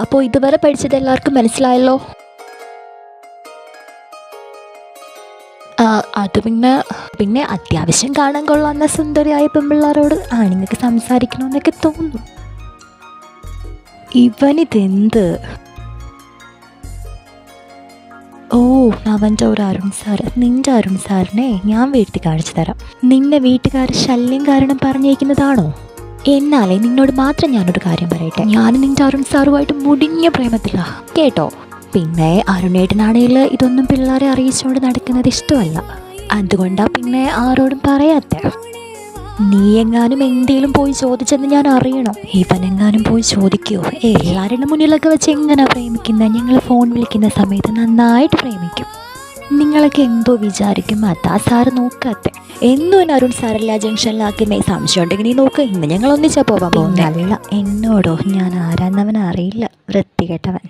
അപ്പോൾ ഇതുവരെ പഠിച്ചത് എല്ലാവർക്കും മനസ്സിലായല്ലോ. അത് പിന്നെ അത്യാവശ്യം കാണാൻ കൊള്ളാവുന്ന സുന്ദരിയായ പെൺപിള്ളേരോട് ആണുങ്ങൾക്ക് സംസാരിക്കണമെന്നൊക്കെ തോന്നും. ഇവനിതെന്ത്? അവൻ്റെ ഒരു അരുൺ സാർ. നിൻ്റെ അരുൺ സാറിനെ ഞാൻ വീട്ടിൽ കാണിച്ചു തരാം. നിന്നെ വീട്ടുകാർ ശല്യം കാരണം പറഞ്ഞേക്കുന്നതാണോ? എന്നാലേ നിന്നോട് മാത്രം ഞാനൊരു കാര്യം പറയട്ടെ. ഞാൻ നിൻ്റെ അരുൺ സാറുമായിട്ട് മുടിഞ്ഞ പ്രേമത്തിലാ കേട്ടോ. പിന്നെ അരുണേട്ടനാണെങ്കിൽ ഇതൊന്നും പിള്ളേരെ അറിയിച്ചുകൊണ്ട് നടക്കുന്നത് ഇഷ്ടമല്ല. അതുകൊണ്ടാ പിന്നെ ആരോടും പറയാത്ത. നീ എങ്ങാനും എന്തേലും പോയി ചോദിച്ചെന്ന് ഞാൻ അറിയണം. ഇവനെങ്ങാനും പോയി ചോദിക്കുമോ? എല്ലാവരുടെ മുന്നിലൊക്കെ വെച്ച് എങ്ങനെയാ പ്രേമിക്കുന്നത്? ഞങ്ങൾ ഫോൺ വിളിക്കുന്ന സമയത്ത് നന്നായിട്ട് പ്രേമിക്കും. നിങ്ങളൊക്കെ എന്തോ വിചാരിക്കും, അതാ സാറ് നോക്കാത്ത. എന്നും അരുൺ സാറല്ല ജംഗ്ഷനിലാക്കുന്നേ. സംശയം ഉണ്ടെങ്കിൽ നീ നോക്ക്. ഇന്ന് ഞങ്ങൾ ഒന്നിച്ചാ പോവാൻ പോകുന്നതല്ല. എന്നോടോ? ഞാൻ ആരാന്നവൻ അറിയില്ല, വൃത്തികെട്ടവൻ.